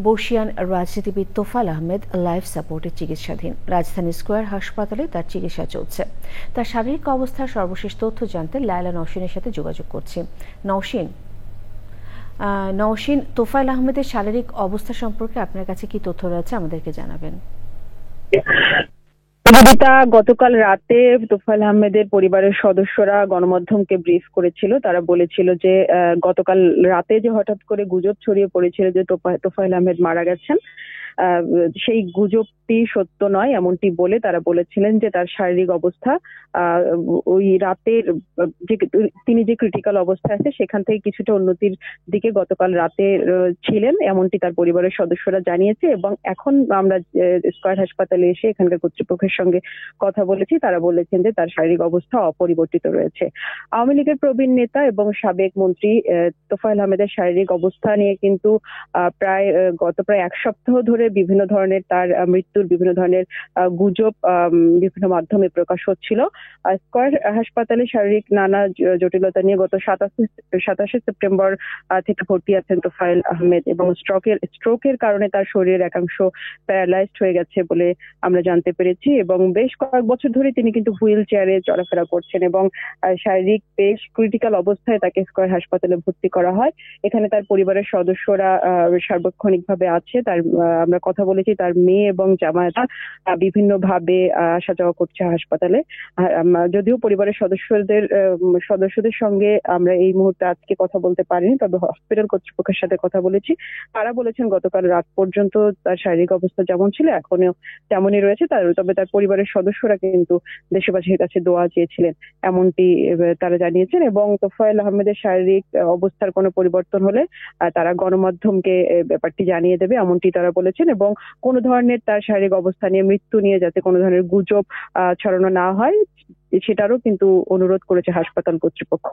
বর্ষিয়ান রাজনীতিবিদ তোফায়েল আহমেদ লাইফ সাপোর্টে চিকিৎসাধীন। রাজধানী স্কয়ার হাসপাতালে তার চিকিৎসা চলছে। তার শারীরিক অবস্থার সর্বশেষ তথ্য জানতে লায়লা নওশিনের সাথে যোগাযোগ করছি। নওশিন, তোফায়েল আহমেদের শারীরিক অবস্থা সম্পর্কে আপনার কাছে কি তথ্য রয়েছে আমাদেরকে জানাবেন। গতকাল রাতে তোফায়েল আহমেদের পরিবারের সদস্যরা গণমাধ্যমকে ব্রিফ করেছিল। তারা বলেছিল যে গতকাল রাতে যে হঠাৎ করে গুজব ছড়িয়ে পড়েছিল যে তোফায়েল আহমেদ মারা গেছেন, সেই গুজবটি সত্য নয় এমনটি বলে তারা বলেছিলেন যে তার শারীরিক অবস্থা ওই রাতের তিনি যে ক্রিটিক্যাল অবস্থায় আছে সেখান থেকে কিছুটা উন্নতির দিকে গতকাল রাতে ছিলেন, এমনটি তার পরিবারের সদস্যরা জানিয়েছে। এবং এখন আমরা স্কয়ার হাসপাতালে এসে এখানকার কর্তৃপক্ষের সঙ্গে কথা বলেছি। তারা বলেছেন যে তার শারীরিক অবস্থা অপরিবর্তিত রয়েছে। আওয়ামী লীগের প্রবীণ নেতা এবং সাবেক মন্ত্রী তোফায়েল আহমেদের শারীরিক অবস্থা নিয়ে কিন্তু গত প্রায় এক সপ্তাহ ধরে বিভিন্ন ধরনের তার মৃত্যুর বিভিন্ন ধরনের গুজব বিভিন্ন মাধ্যমে প্রকাশ হচ্ছিল। স্কয়ার হাসপাতালে শারীরিক নানা জটিলতা নিয়ে গত 27 সেপ্টেম্বর থেকে ভর্তি আছেন তোফায়েল আহমেদ এবং স্ট্রোকের কারণে তার শরীরের একাংশ প্যারালাইজড হয়ে গেছে বলে আমরা জানতে পেরেছি। এবং বেশ কয়েক বছর ধরে তিনি কিন্তু হুইল চেয়ারে চলাফেরা করছেন এবং শারীরিক বেশ ক্রিটিক্যাল অবস্থায় তাকে স্কয়ার হাসপাতালে ভর্তি করা হয়। এখানে তার পরিবারের সদস্যরা সার্বক্ষণিকভাবে আছে। আমরা কথা বলেছি, তার মেয়ে এবং জামাতা বিভিন্ন ভাবে আসা যাওয়া করছে হাসপাতালে। যদিও পরিবারের সদস্যদের সঙ্গে আমরা এই মুহূর্তে আজকে কথা বলতে পারিনি, তবে হসপিটাল কর্তৃপক্ষের সাথে কথা বলেছি। তারা বলেছেন গতকাল রাত পর্যন্ত তার শারীরিক অবস্থা যেমন ছিল এখনো তেমনই রয়েছে। তবে তার পরিবারের সদস্যরা কিন্তু দেশবাসীর কাছে দোয়া চেয়েছিলেন এমনটি তারা জানিয়েছেন। এবং তোফায়েল আহমেদের শারীরিক অবস্থার কোনো পরিবর্তন হলে তারা গণমাধ্যমকে ব্যাপারটি জানিয়ে দেবে এমনটি তারা বলেছেন। এবং কোনো ধরনের তার শারীরিক অবস্থা নিয়ে, মৃত্যু নিয়ে যাতে কোনো ধরনের গুজব ছড়ানো না হয় সেটারও কিন্তু অনুরোধ করেছে হাসপাতাল কর্তৃপক্ষ।